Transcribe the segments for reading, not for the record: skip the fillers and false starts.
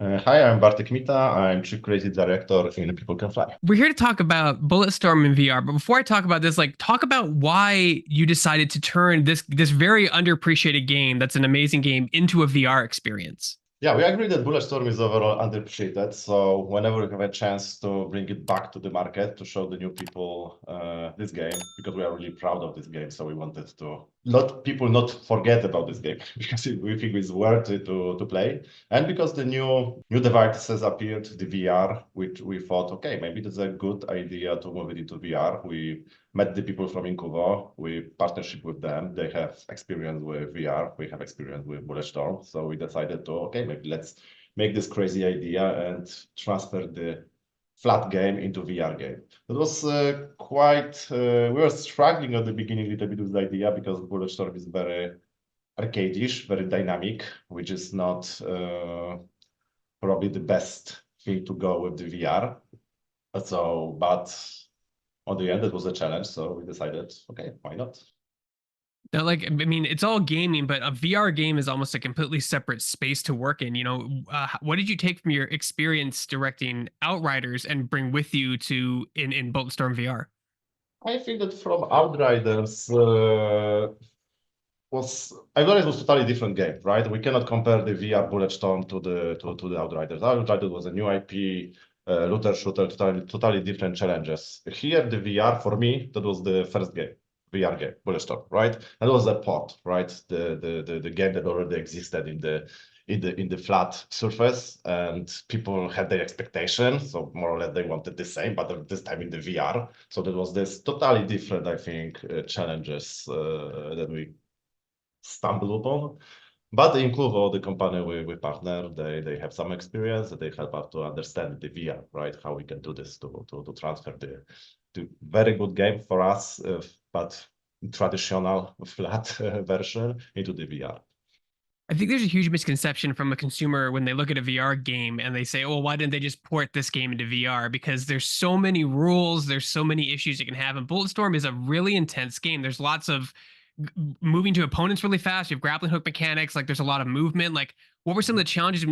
Hi, I'm Bartek Mita. I'm Chief Creative Director in People Can Fly. We're here to talk about Bulletstorm in VR, but before I talk about this, talk about why you decided to turn this very underappreciated game that's an amazing game into a VR experience. Yeah, we agree that Bulletstorm is overall underappreciated. So whenever we have a chance to bring it back to the market to show the new people this game, because we are really proud of this game, so we wanted to let people not forget about this game because we think it's worth it to play, and because the new devices appeared, the VR, which we thought, okay, maybe it's a good idea to move it into VR. We met the people from Incuvo. We partnership with them. They have experience with VR. We have experience with Bulletstorm. So we decided to, okay, maybe let's make this crazy idea and transfer the flat game into VR game. It was we were struggling at the beginning a little bit with the idea because Bulletstorm is very arcade-ish, very dynamic, which is not probably the best thing to go with the VR. So, but on the end, it was a challenge, so we decided, okay, why not? Now, I mean, it's all gaming, but a VR game is almost a completely separate space to work in. What did you take from your experience directing Outriders and bring with you to in Bulletstorm VR? I think that from Outriders Outriders was totally different game, right? We cannot compare the VR Bulletstorm to the Outriders. Outriders was a new IP, looter shooter, totally different challenges. Here, the VR for me, that was the first game. VR game, Bulletstorm, right? And it was a port, right? The game that already existed in the flat surface, and people had their expectations, so more or less they wanted the same, but this time in the VR. So that was this totally different, I think, challenges that we stumbled upon. But in Kuvo, the company we partner, they have some experience. They help us to understand the VR, right? How we can do this to transfer the very good game for us, but traditional flat version into the VR. I think there's a huge misconception from a consumer when they look at a VR game and they say, "Oh, why didn't they just port this game into VR?" Because there's so many rules, there's so many issues you can have. And Bulletstorm is a really intense game. There's lots of moving to opponents really fast. You have grappling hook mechanics. There's a lot of movement. What were some of the challenges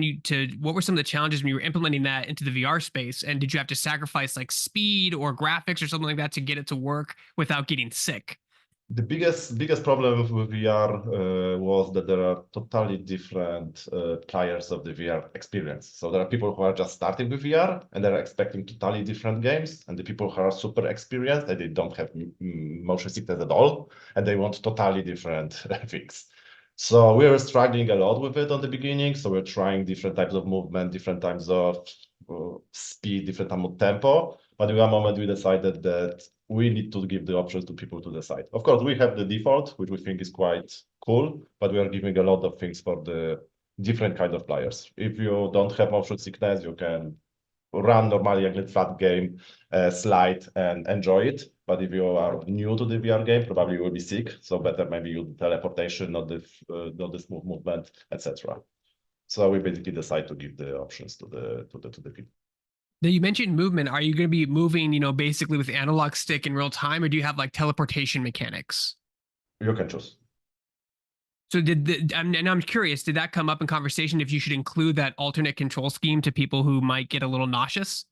what were some of the challenges when you were implementing that into the VR space? And did you have to sacrifice speed or graphics or something like that to get it to work without getting sick? The biggest problem with VR was that there are totally different players of the VR experience. So there are people who are just starting with VR and they're expecting totally different games, and the people who are super experienced and they don't have motion sickness at all, and they want totally different things. So we were struggling a lot with it on the beginning. So we're trying different types of movement, different types of speed, different type of tempo. But in one moment we decided that we need to give the options to people to decide. Of course, we have the default, which we think is quite cool, but we are giving a lot of things for the different kind of players. If you don't have motion sickness, you can run normally a flat game, slide and enjoy it. But if you are new to the VR game, probably you will be sick. So better maybe you teleportation, not the smooth movement, etc. So we basically decide to give the options to the people. Now you mentioned movement. Are you going to be moving, basically with analog stick in real time, or do you have teleportation mechanics? You can choose. So and I'm curious, did that come up in conversation if you should include that alternate control scheme to people who might get a little nauseous?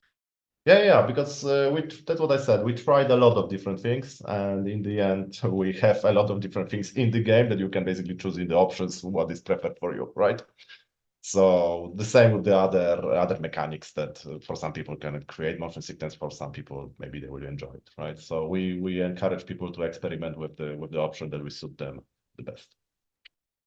Yeah, because that's what I said. We tried a lot of different things, and in the end, we have a lot of different things in the game that you can basically choose in the options what is preferred for you, right? So the same with the other mechanics that for some people can create motion sickness, for some people maybe they will enjoy it, right? So we encourage people to experiment with the option that will suit them the best.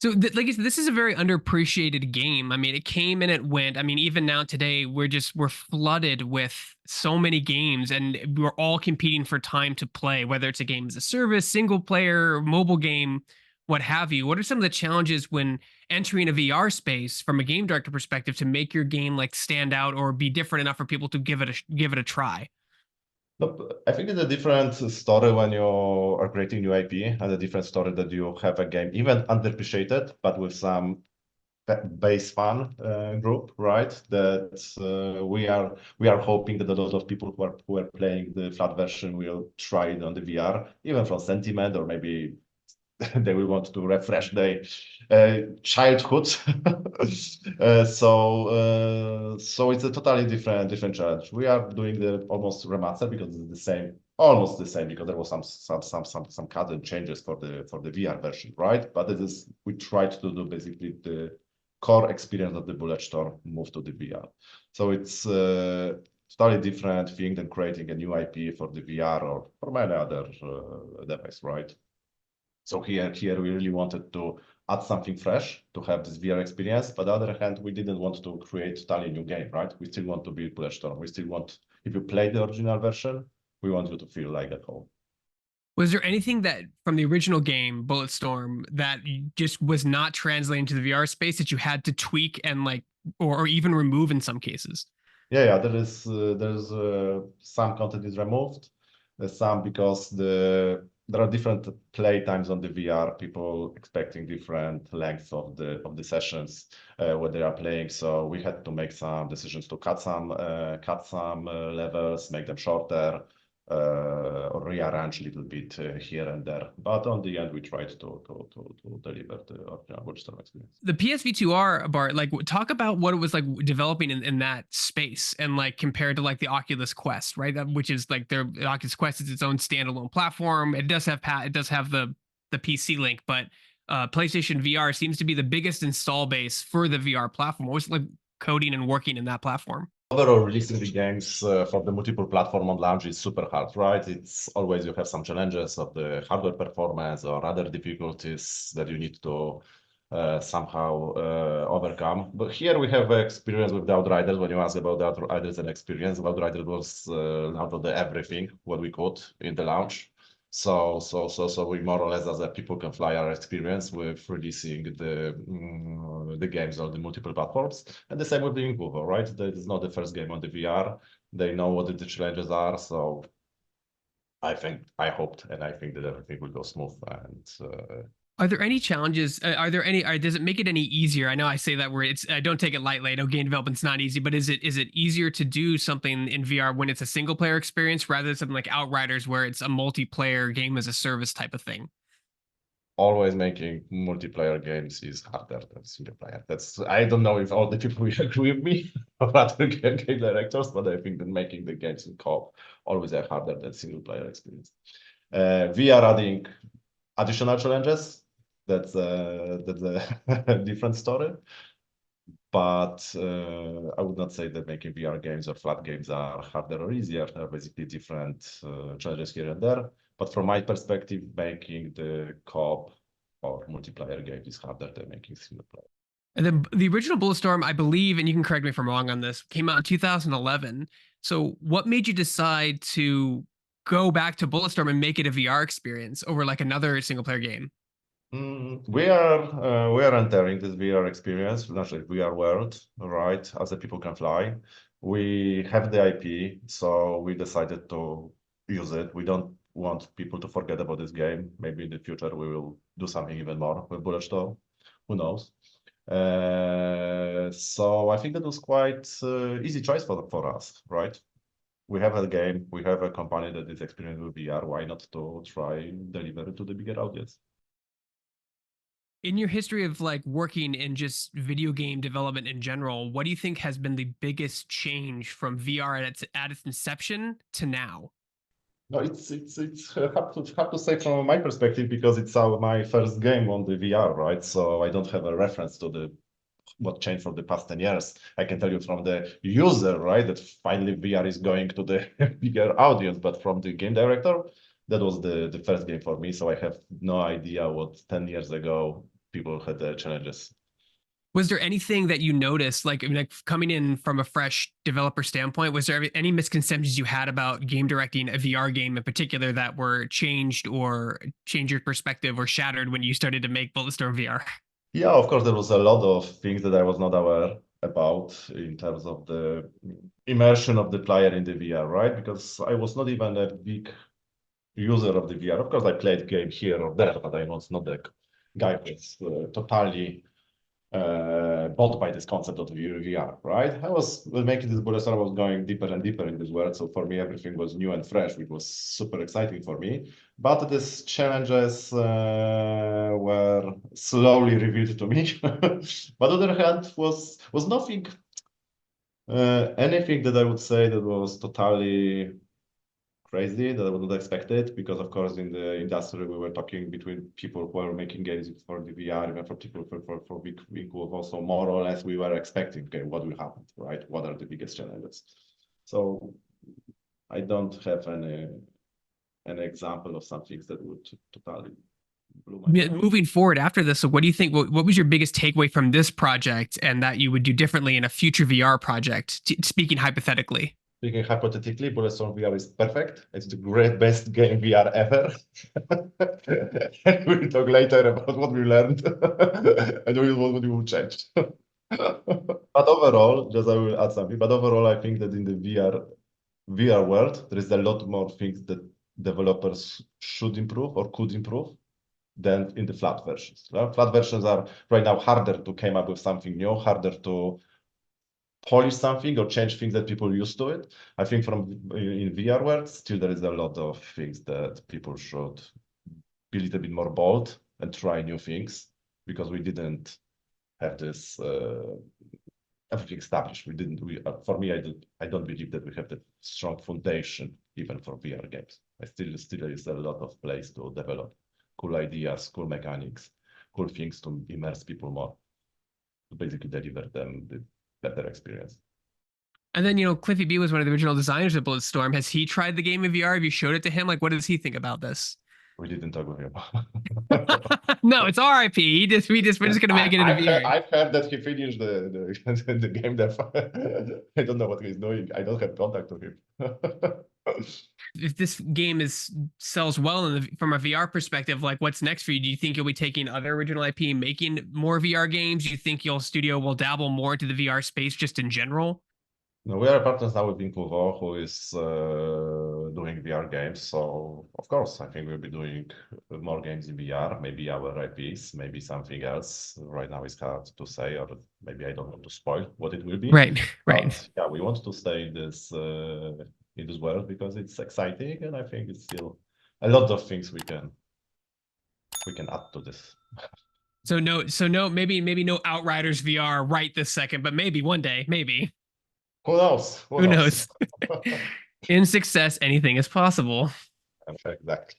So, like I said, this is a very underappreciated game. I mean, it came and it went. I mean, even now today, we're flooded with so many games, and we're all competing for time to play. Whether it's a game as a service, single player, mobile game, what have you. What are some of the challenges when entering a VR space from a game director perspective to make your game stand out or be different enough for people to give it a try? Look, I think it's a different story when you are creating new IP, and a different story that you have a game even underappreciated, but with some base fan group, right? That we are hoping that a lot of people who are playing the flat version will try it on the VR, even from sentiment, or maybe they will want to refresh their childhood. so it's a totally different challenge. We are doing the almost remaster because it's the same, almost the same, because there was some cut and changes for the VR version, right? But it is, we tried to do basically the core experience of the Bulletstorm move to the VR. So it's totally different thing than creating a new IP for the VR or for many other device, right? So here we really wanted to add something fresh to have this VR experience. But on the other hand, we didn't want to create a totally new game, right? We still want to build Bulletstorm. We still want, if you play the original version, we want you to feel like at home. Was there anything that from the original game, Bulletstorm, that just was not translating to the VR space that you had to tweak and like, or even remove in some cases? Yeah, there's some content is removed. There's some because there are different play times on the VR. People expecting different lengths of the sessions when they are playing. So we had to make some decisions to cut some levels, make them shorter, or rearrange a little bit here and there. But on the end, we tried to deliver the original Bulletstorm experience. The PSV2R, Bart, like talk about what it was like developing in that space and like compared to like the Oculus Quest, right? Which is like the Oculus Quest is its own standalone platform. It does have the PC link, but PlayStation VR seems to be the biggest install base for the VR platform. What was it like coding and working in that platform? Overall, releasing the games for the multiple platform on launch is super hard, right? It's always you have some challenges of the hardware performance or other difficulties that you need to somehow overcome. But here we have experience with the Outriders. When you ask about the Outriders and experience, Outriders was out of the everything what we could in the launch. So we more or less as a people can fly our experience with releasing the games on the multiple platforms, and the same with the Incubo, right? That is not the first game on the VR. They know what the challenges are, so I hoped and I think that everything will go smooth. And are there any challenges? Are there any? Does it make it any easier? I know I say that word. It's I don't take it lightly. I know game development's not easy, but is it easier to do something in VR when it's a single player experience rather than something like Outriders where it's a multiplayer game as a service type of thing? always making multiplayer games is harder than single player. That's, I don't know if all the people will agree with me or other game directors, but I think that making the games in co-op always are harder than single player experience. We are adding additional challenges. That's a different story. But I would not say that making VR games or flat games are harder or easier. There are basically different challenges here and there. But from my perspective, making the co-op or multiplayer game is harder than making single player. And then the original Bulletstorm, I believe, and you can correct me if I'm wrong on this, came out in 2011. So what made you decide to go back to Bulletstorm and make it a VR experience over like another single player game? We are entering this VR experience, naturally VR world, right? As the people can fly. We have the IP, so we decided to use it. We don't want people to forget about this game. Maybe in the future we will do something even more with Bulletstorm. Who knows? So I think that was quite easy choice for us, right? We have a game, we have a company that is experienced with VR. Why not to try deliver it to the bigger audience? In your history of like working in just video game development in general, what do you think has been the biggest change from VR at its inception to now? No, it's hard to say from my perspective because it's my first game on the VR, right? So I don't have a reference to what changed for the past 10 years. I can tell you from the user, right, that finally VR is going to the bigger audience, but from the game director, that was the first game for me. So I have no idea what 10 years ago people had the challenges. Was there anything that you noticed, like, I mean, like coming in from a fresh developer standpoint, was there any misconceptions you had about game directing a VR game in particular that were changed or changed your perspective or shattered when you started to make Bulletstorm VR? Yeah, of course, there was a lot of things that I was not aware about in terms of the immersion of the player in the VR, right? Because I was not even a big user of the VR. Of course, I played game here or there, but I was not the guy who's totally bought by this concept of VR, right? I was making this Bulletstorm, I was going deeper and deeper in this world. So for me, everything was new and fresh, which was super exciting for me. But these challenges were slowly revealed to me. But on the other hand, was nothing Anything that I would say that was totally crazy that I would not expect it, because of course in the industry we were talking between people who are making games for the VR, even for people for we could also more or less we were expecting, okay, what will happen, right? What are the biggest challenges? So I don't have an example of some things that would totally blew my mind. Moving forward after this, so what do you think? What was your biggest takeaway from this project, and that you would do differently in a future VR project? Speaking hypothetically. Speaking hypothetically, Bulletstorm VR is perfect. It's the great best game VR ever. And we'll talk later about what we learned and what we will change. But overall, just I will add something. But overall, I think that in the VR world, there is a lot more things that developers should improve or could improve than in the flat versions. Flat versions are right now harder to come up with something new, harder to polish something or change things that people used to it. I think from in VR world, still there is a lot of things that people should be a little bit more bold and try new things, because we didn't have this everything established. We didn't. For me, I don't believe that we have the strong foundation even for VR games. I still is a lot of place to develop cool ideas, cool mechanics, cool things to immerse people more, to basically deliver them the better experience. And then, Cliffy B was one of the original designers of Bulletstorm. Has he tried the game in VR? Have you showed it to him? Like, what does he think about this? We didn't talk with him. No, it's RIP. We're just gonna make it in a VR. I've heard that he finished the game dev. I don't know what he's doing. I don't have contact with him. If this game sells well from a VR perspective, like what's next for you? Do you think you'll be taking other original IP and making more VR games? Do you think your studio will dabble more into the VR space just in general? No, we are partners now with Incuvo, who is doing VR games. So of course, I think we'll be doing more games in VR. Maybe our IPs, maybe something else. Right now, it's hard to say, or maybe I don't want to spoil what it will be. Right, right. But yeah, we want to stay in this world because it's exciting, and I think it's still a lot of things we can add to this. So no, maybe no Outriders VR right this second, but maybe one day, maybe. Who knows? Who knows? In success, anything is possible. Exactly.